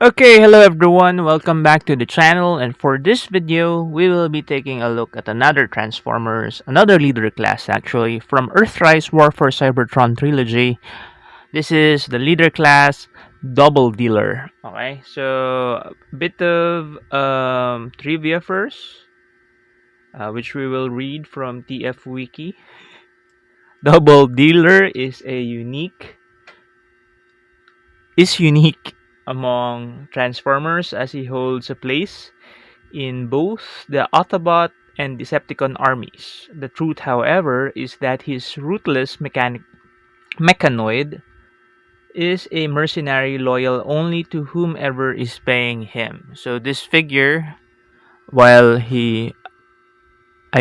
Okay, hello everyone, welcome back to the channel, and for this video, we will be taking a look at another Transformers, another leader class actually, from Earthrise War for Cybertron trilogy. This is the leader class, Doubledealer. Okay, so a bit of trivia first, which we will read from TF Wiki. Doubledealer is unique among Transformers as he holds a place in both the Autobot and Decepticon armies. The truth, however, is that his ruthless mechanoid is a mercenary loyal only to whomever is paying him. So this figure, while I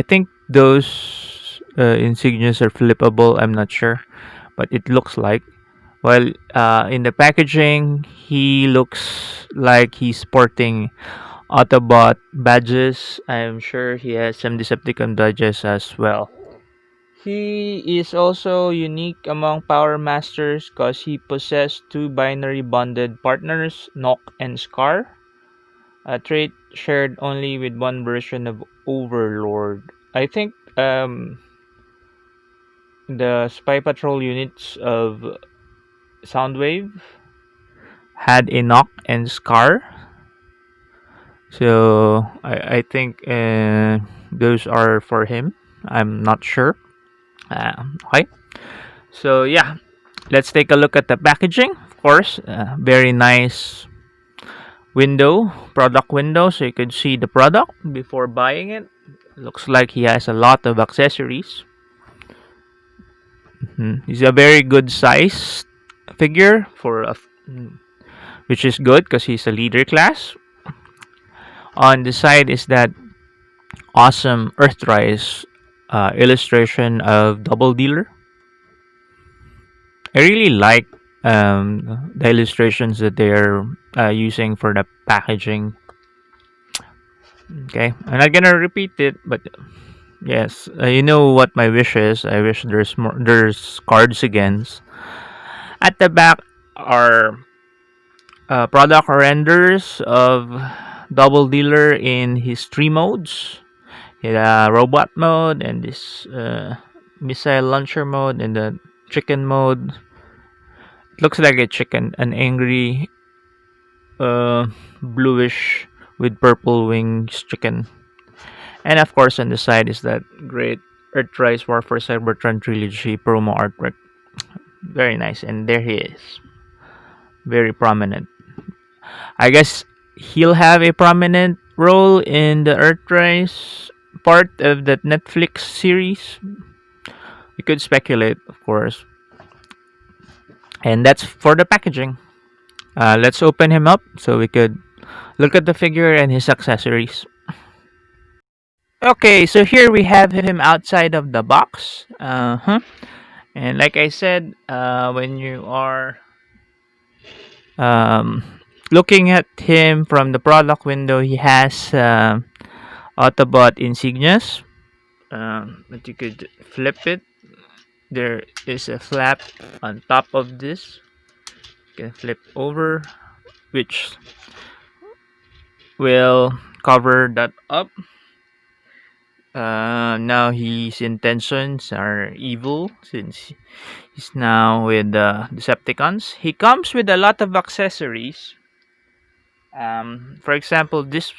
think those insignias are flippable. I'm not sure, but it looks like. While in the packaging, he looks like he's sporting Autobot badges. I'm sure he has some Decepticon badges as well. He is also unique among Power Masters because he possesses two binary bonded partners, Nock and Scar, a trait shared only with one version of Overlord. I think the Spy Patrol units of Soundwave had a Nock and Scar. So I think those are for him. I'm not sure. Okay. So yeah, let's take a look at the packaging. Of course, very nice product window, so you could see the product before buying it. Looks like he has a lot of accessories. He's a very good size figure which is good because he's a leader class. On the side is that awesome Earthrise illustration of Doubledealer. I really like the illustrations that they're using for the packaging. Okay, I'm not gonna repeat it, but yes, you know what my wish is. I wish there's more. There's cards again. At the back are product renders of Doubledealer in his three modes. Robot mode and this missile launcher mode and the chicken mode. It looks like a chicken, an angry uh, bluish with purple wings chicken. And of course, on the side is that great Earthrise War for Cybertron trilogy promo artwork. Very nice, and there he is, very prominent. I guess he'll have a prominent role in the Earthrise part of that Netflix series. We could speculate, of course. And that's for the packaging. Let's open him up so we could look at the figure and his accessories. Okay, so here we have him outside of the box. And like I said, when you are um, looking at him from the product window, he has Autobot insignias. But you could flip it. There is a flap on top of this. You can flip over, which will cover that up. Now his intentions are evil since he's now with the Decepticons. He comes with a lot of accessories. For example, this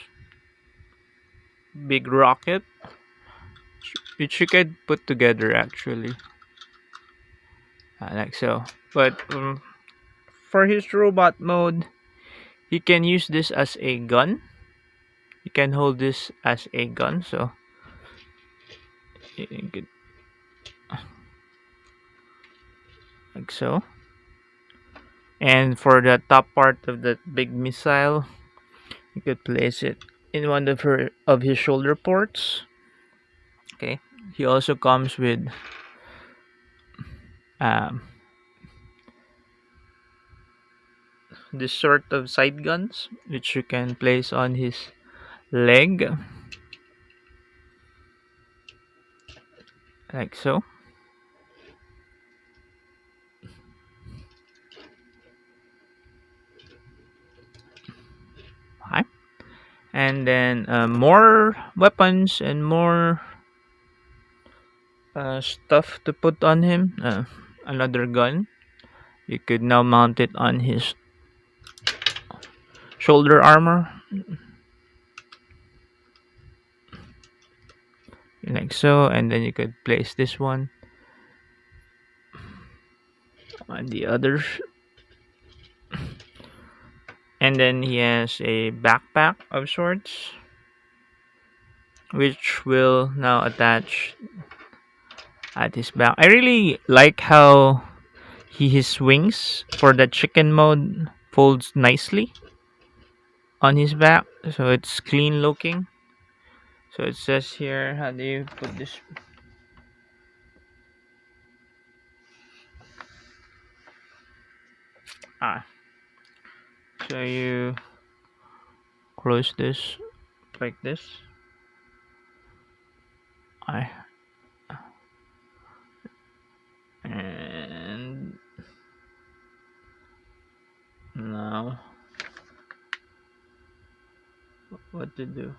big rocket, which you could put together actually, like so. But for his robot mode, he can use this as a gun. You can hold this as a gun, so you could, like so. And for the top part of that big missile, you could place it in one of his shoulder ports. Okay. He also comes with um, this sort of side guns, which you can place on his leg, like so. And then more weapons and more stuff to put on him. Another gun. You could now mount it on his shoulder armor, like so, and then you could place this one on the other. And then he has a backpack of sorts, which will now attach at his back. I really like how his wings for the chicken mode folds nicely on his back, so it's clean looking. So it says here, how do you put this? Ah, so you close this like this. I and now what to do?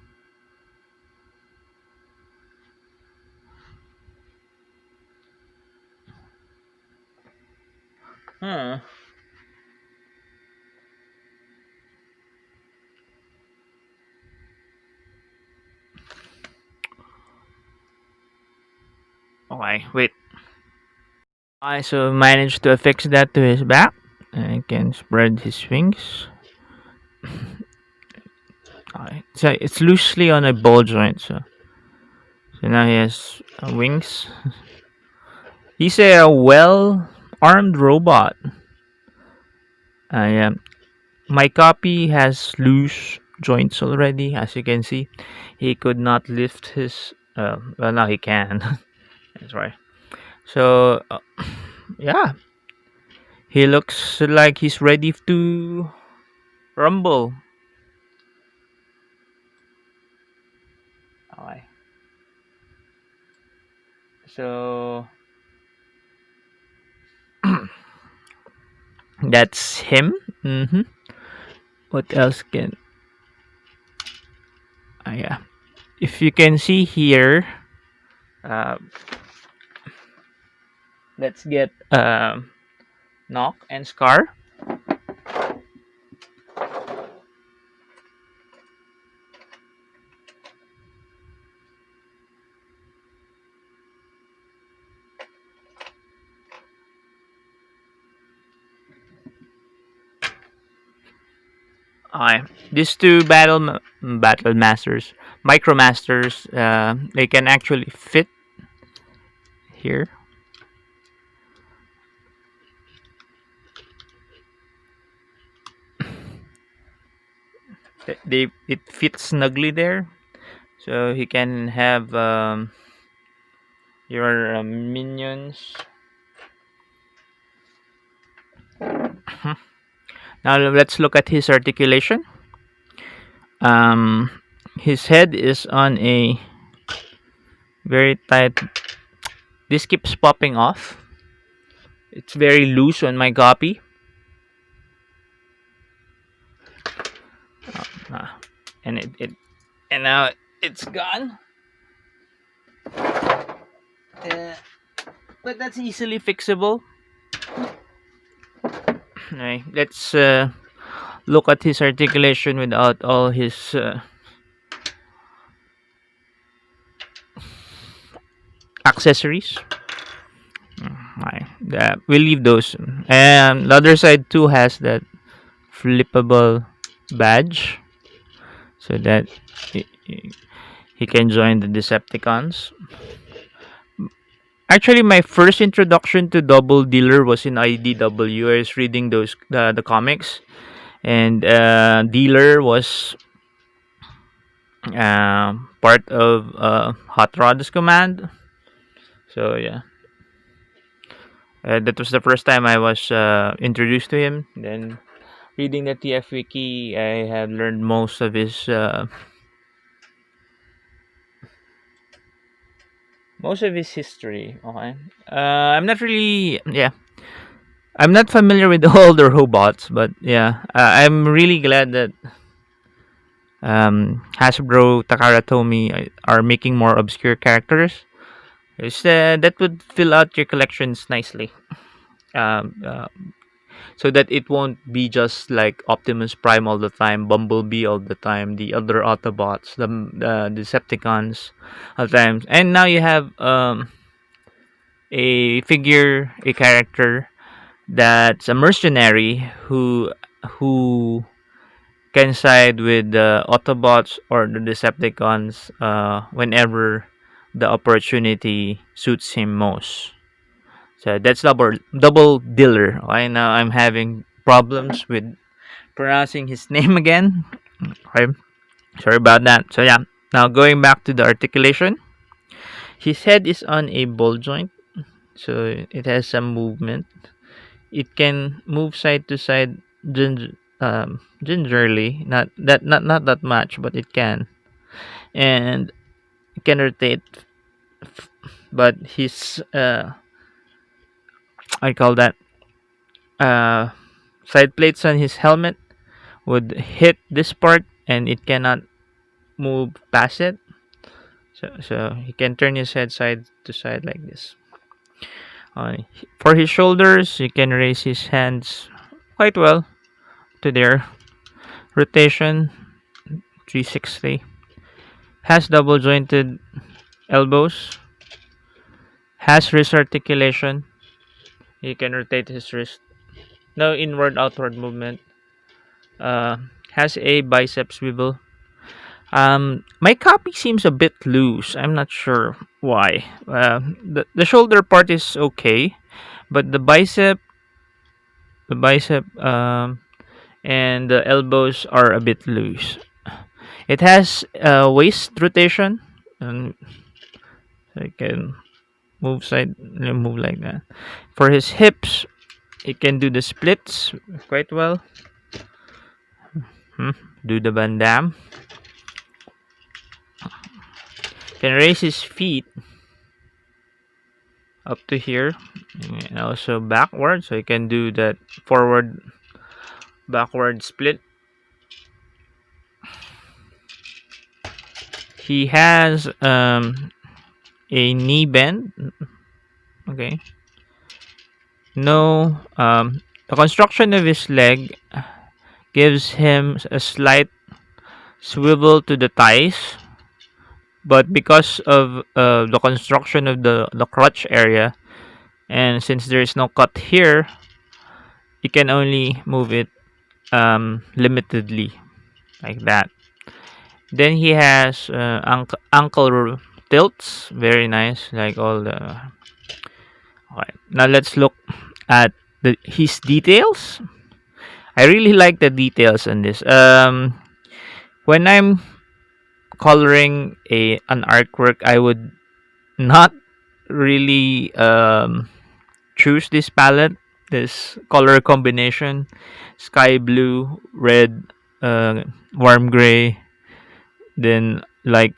Huh. Okay, wait. I so managed to affix that to his back. I can spread his wings. Okay. So it's loosely on a ball joint. So now he has wings. He's a well armed robot. Yeah. My copy has loose joints already, as you can see. He could not lift his. Well, now he can. That's right. So, yeah, he looks like he's ready to rumble. Okay. So, that's him. What else can? Yeah. If you can see here, uh, let's get Knock and Scar. These two battle masters, micro masters, they can actually fit here. They it fits snugly there, so he can have your minions. Now let's look at his articulation. Um, his head is on a very tight. This keeps popping off. It's very loose on my copy. And and now it's gone. But that's easily fixable. Right, let's look at his articulation without all his accessories. Right, we'll leave those. And the other side too has that flippable badge, so that he can join the Decepticons. Actually, my first introduction to Doubledealer was in IDW. I was reading the comics, and Dealer was part of Hot Rod's command. So yeah, that was the first time I was introduced to him. Then reading the TF wiki, I had learned most of his history. Okay, I'm not really I'm not familiar with all the robots, but yeah, I'm really glad that Hasbro, Takara Tomy are making more obscure characters. That would fill out your collections nicely. Um, uh, so that it won't be just like Optimus Prime all the time, Bumblebee all the time, the other Autobots, the Decepticons all the time. And now you have a character that's a mercenary who can side with the Autobots or the Decepticons whenever the opportunity suits him most. So that's double dealer. Okay, now I'm having problems with pronouncing his name again. Okay, sorry about that. So yeah, now going back to the articulation, his head is on a ball joint, so it has some movement. It can move side to side gingerly, not that much, but it can, and it can rotate. But his I call that uh, side plates on his helmet would hit this part, and it cannot move past it. So he can turn his head side to side like this. For his shoulders, he can raise his hands quite well to their rotation 360. Has double jointed elbows. Has wrist articulation. He can rotate his wrist. No inward outward movement. Uh, has a bicep swivel. My copy seems a bit loose. I'm not sure why. The shoulder part is okay, but the bicep, and the elbows are a bit loose. It has waist rotation, and I can move like that. For his hips, he can do the splits quite well. Do the Van Damme. Can raise his feet up to here, and also backward, so he can do that forward backward split. He has a knee bend. Okay. No, the construction of his leg gives him a slight swivel to the thighs, but because of the construction of the crotch area, and since there is no cut here, you can only move it limitedly like that. Then he has ankle tilts, very nice, like all the. Okay, now let's look at his details. I really like the details on this. When I'm coloring an artwork, I would not really choose this palette, this color combination: sky blue, red, warm gray, then like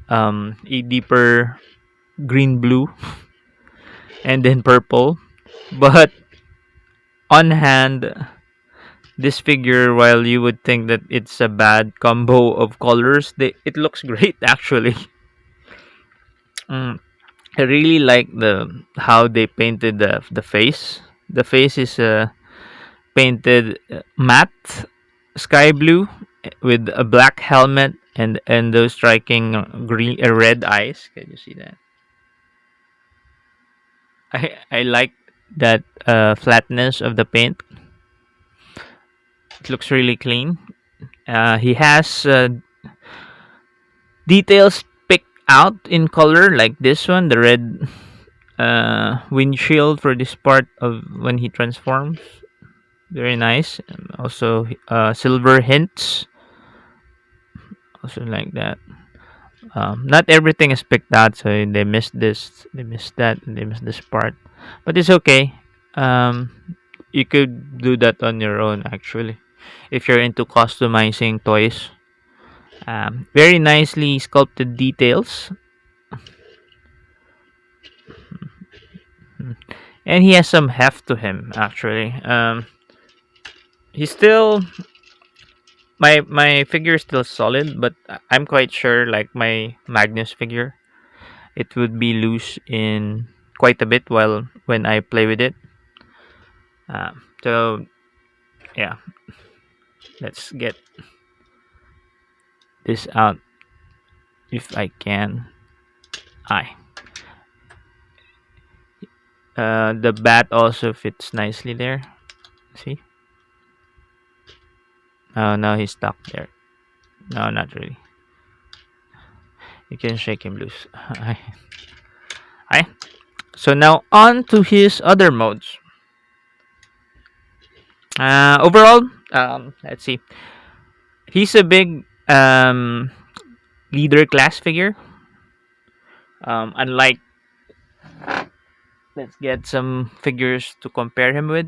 a deeper green blue, and then purple. But on hand, this figure, while you would think that it's a bad combo of colors, it looks great actually. Mm, I really like the how they painted the face. The face is painted matte sky blue with a black helmet and those striking green red eyes. Can you see that? I like that flatness of the paint. It looks really clean. He has details picked out in color like this one, the red windshield for this part of when he transforms. Very nice. And also silver hints. Also like that. Not everything is picked out, so they missed this, they missed that, and they missed this part. But it's okay. Um, you could do that on your own actually, if you're into customizing toys. Very nicely sculpted details, and he has some heft to him actually. He's still my figure is still solid, but I'm quite sure like my Magnus figure, it would be loose in quite a bit while when I play with it. So yeah, let's get this out if I can. I The bat also fits nicely there. See? Oh, now he's stuck there. No, not really. You can shake him loose. Aye. So now on to his other modes. Overall, let's see. He's a big leader class figure. Unlike, let's get some figures to compare him with.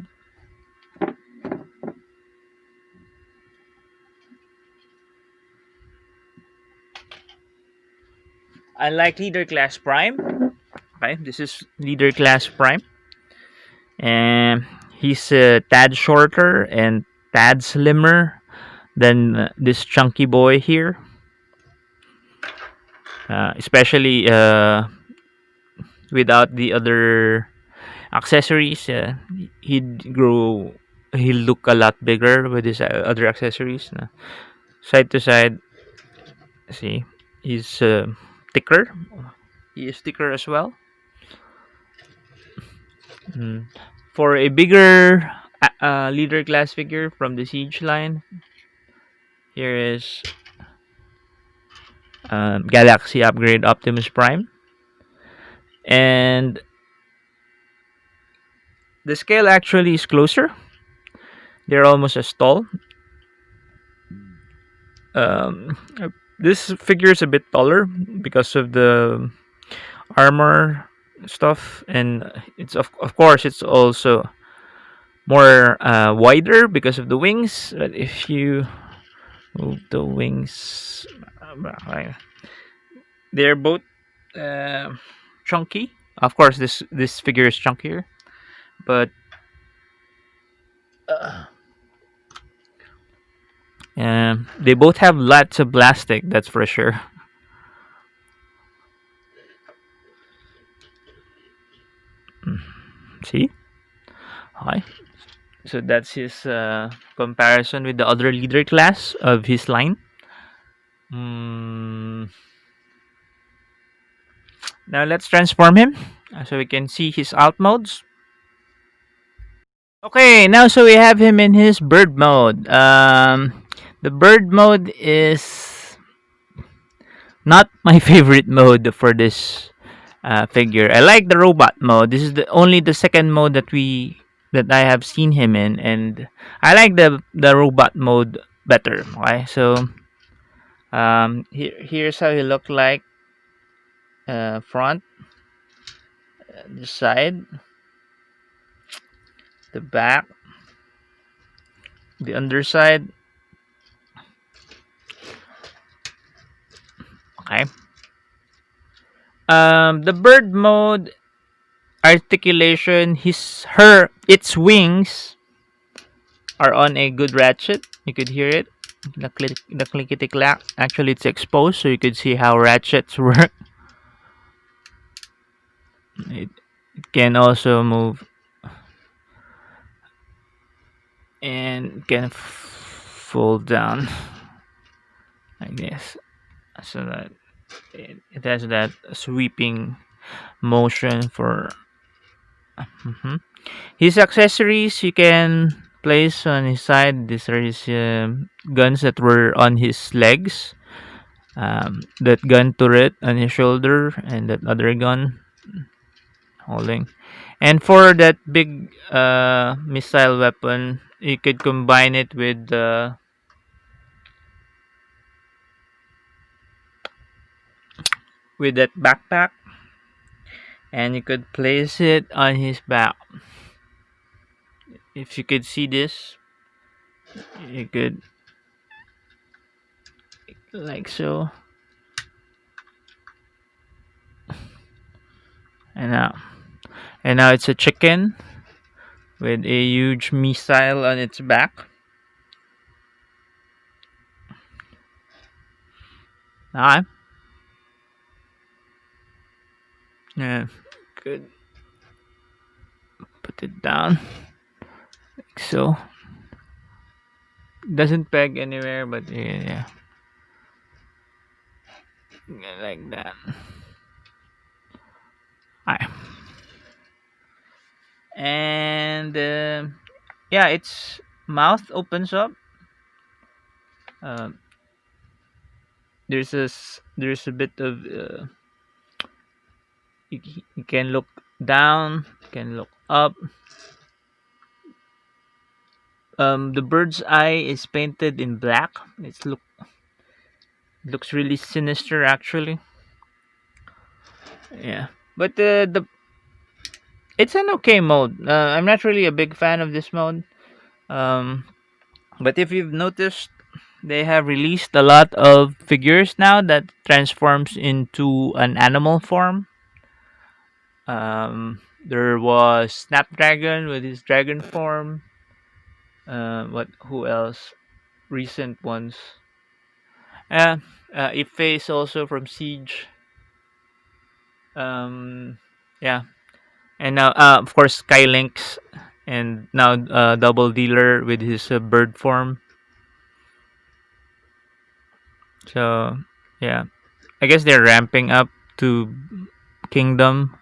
Unlike leader class prime. Okay, this is leader class prime, and he's a tad shorter and tad slimmer than this chunky boy here. Especially without the other accessories, he'd grow. He'll look a lot bigger with his other accessories. Side to side, see, he's thicker. He is thicker as well. Mm. For a bigger leader class figure from the Siege line, here is Galaxy Upgrade Optimus Prime. And the scale actually is closer. They're almost as tall. Um, this figure is a bit taller because of the armor stuff, and it's of course it's also more wider because of the wings. But if you move the wings, they're both uh, chunky. Of course, this figure is chunkier, but they both have lots of plastic. That's for sure. See, hi. So that's his comparison with the other leader class of his line. Mm, Now let's transform him so we can see his alt modes. Okay, now so we have him in his bird mode. The bird mode is not my favorite mode for this figure. I like the robot mode. This is the only the second mode that I have seen him in, and I like the robot mode better. Okay, so here's how he looked like front, the side, the back, the underside. Okay. The bird mode articulation, its wings are on a good ratchet. You could hear it. The clickety clack. Actually, it's exposed, so you could see how ratchets work. It can also move and can fold down like this, so that it has that sweeping motion for. Mhm. His accessories you can place on his side. These are his guns that were on his legs. That gun turret on his shoulder, and that other gun holding. And for that big missile weapon, you could combine it with that backpack, and you could place it on his back. If you could see this, you could like so. And now it's a chicken with a huge missile on its back. Ah, yeah. Good. Put it down. Like so. Doesn't peg anywhere, but yeah, yeah. Like that. Alright. And yeah, its mouth opens up. Um, there's a bit of you can look down, you can look up. The bird's eye is painted in black. Looks really sinister actually. Yeah, but the it's an okay mode. I'm not really a big fan of this mode. Um, but if you've noticed, they have released a lot of figures now that transforms into an animal form. There was Snapdragon with his dragon form. What? Who else? Recent ones. Uh, Ife also from Siege. Um, yeah, and now of course Skylinks, and now Doubledealer with his bird form. So yeah, I guess they're ramping up to Kingdom,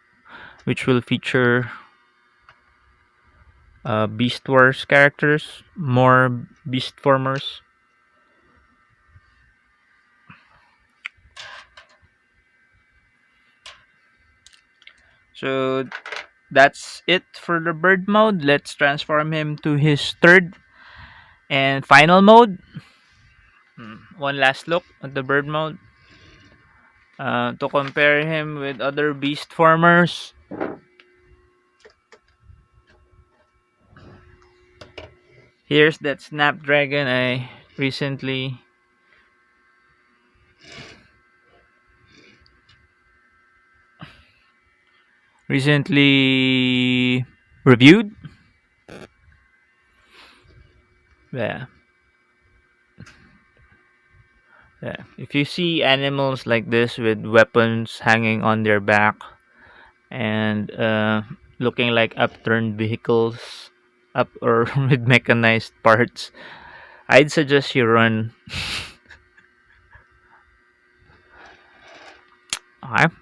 which will feature Beast Wars characters, more Beast formers. So that's it for the bird mode. Let's transform him to his third and final mode. One last look at the bird mode to compare him with other beast formers. Here's that Snapdragon I recently reviewed. Yeah, yeah. If you see animals like this with weapons hanging on their back and looking like upturned vehicles, up or with mechanized parts, I'd suggest you run. Okay.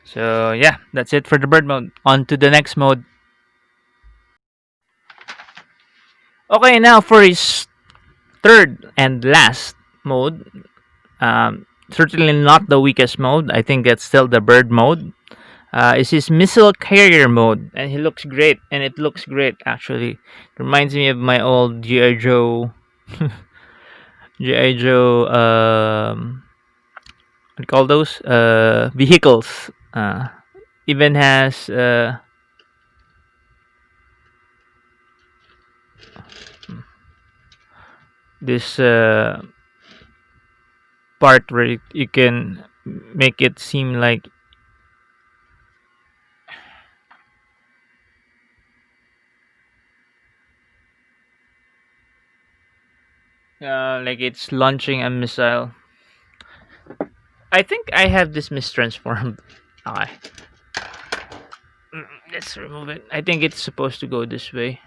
So yeah, that's it for the bird mode. On to the next mode. Okay, now for his third and last mode. Certainly not the weakest mode. I think that's still the bird mode. Is his missile carrier mode, and he looks great, and it looks great actually. It reminds me of my old GI Joe, GI Joe. What do you call those? Vehicles. Even has this part where you can make it seem like it's launching a missile. I think I have this mistransformed. Okay. Let's remove it. I think it's supposed to go this way.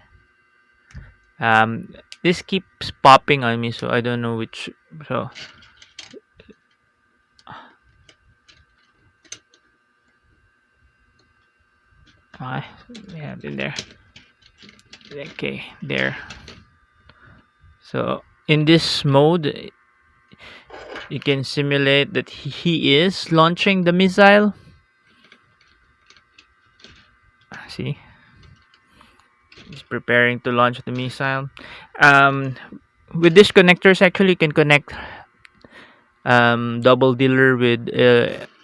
This keeps popping on me, so I don't know which. So, okay, yeah, in there. Okay, there. So in this mode, you can simulate that he is launching the missile. See, he's preparing to launch the missile. With these connectors, actually, you can connect Doubledealer with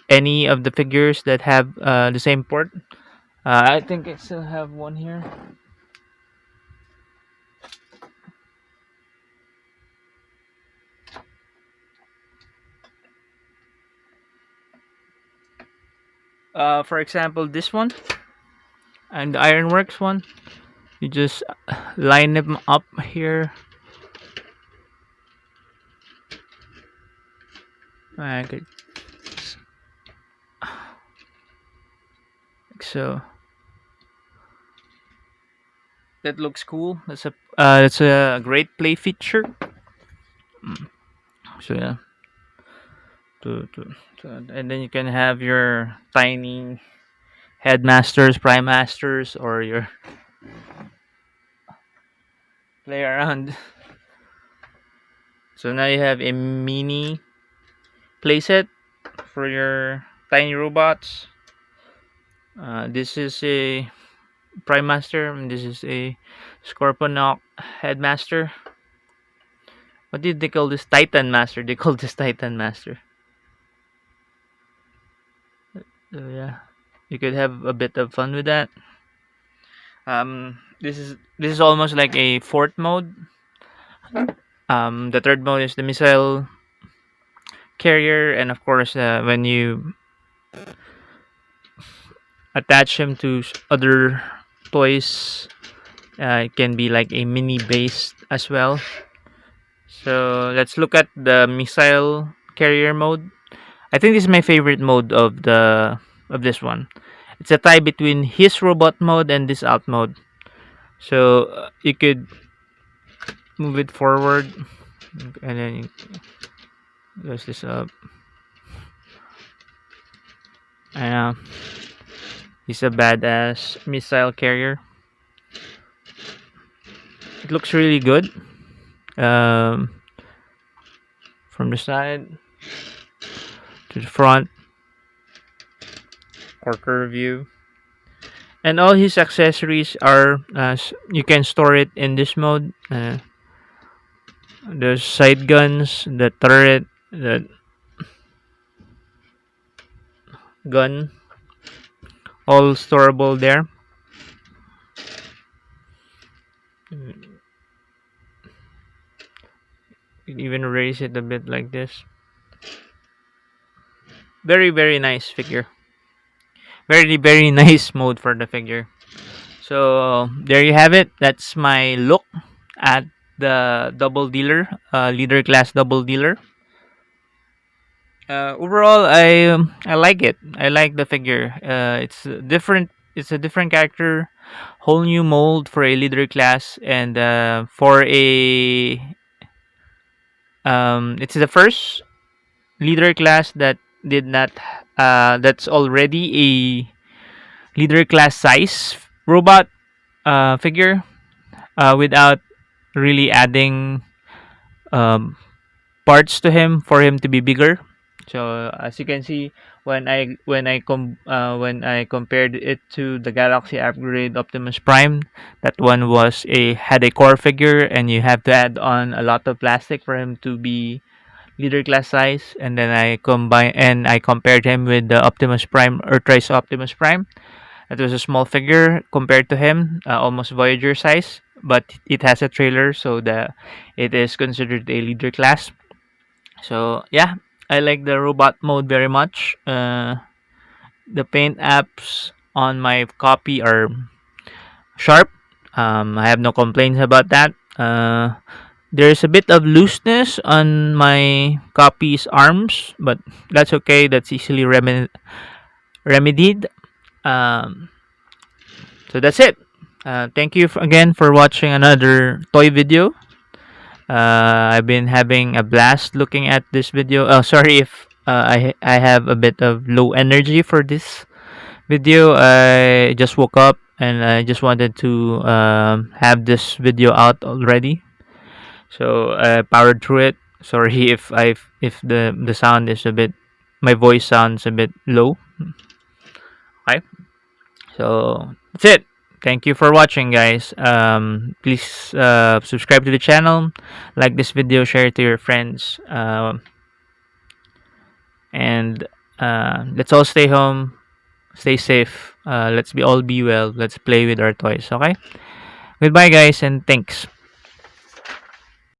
any of the figures that have the same port. I think I still have one here. For example, this one and the Ironworks one. You just line them up here I could, so that looks cool. That's a great play feature. So yeah, and then you can have your tiny headmasters, prime masters, or your play around. So now you have a mini playset for your tiny robots. This is a prime master, and this is a Scorponok headmaster. What did they call this? Titan master. They call this Titan master. So yeah, you could have a bit of fun with that. This is almost like a fourth mode. The third mode is the missile carrier, and of course, when you attach him to other toys, it can be like a mini base as well. So let's look at the missile carrier mode. I think this is my favorite mode of this one. It's a tie between his robot mode and this alt mode. So you could move it forward, and then you close this up. And he's a badass missile carrier. It looks really good. From the side to the front, quarter view, and all his accessories are you can store it in this mode. The side guns, the turret, the gun, all storable there. You can even raise it a bit like this. Very, very nice figure. Very, very nice mode for the figure. So there you have it. That's my look at the Doubledealer, leader class Doubledealer. Overall, I like it. I like the figure. It's different. It's a different character, whole new mold for a leader class, and for a it's the first leader class that did not that's already a leader class size robot figure without really adding um, parts to him for him to be bigger. So as you can see, when I compared it to the Galaxy Upgrade Optimus Prime, that one had a core figure, and you have to add on a lot of plastic for him to be leader class size. And then I compared him with the Optimus Prime, Earthrise Optimus Prime. That was a small figure compared to him, almost Voyager size, but it has a trailer, so it is considered a leader class. So yeah, I like the robot mode very much. The paint apps on my copy are sharp. I have no complaints about that. There's a bit of looseness on my copy's arms, but that's okay. That's easily remedied. Um, so that's it. Thank you again for watching another toy video. I've been having a blast looking at this video. Oh, sorry if I have a bit of low energy for this video. I just woke up and I just wanted to have this video out already. So I powered through it. Sorry if the sound is a bit, my voice sounds a bit low. Okay. So that's it. Thank you for watching, guys. Please subscribe to the channel, like this video, share it to your friends, and let's all stay home, stay safe. Let's all be well. Let's play with our toys. Okay. Goodbye, guys, and thanks.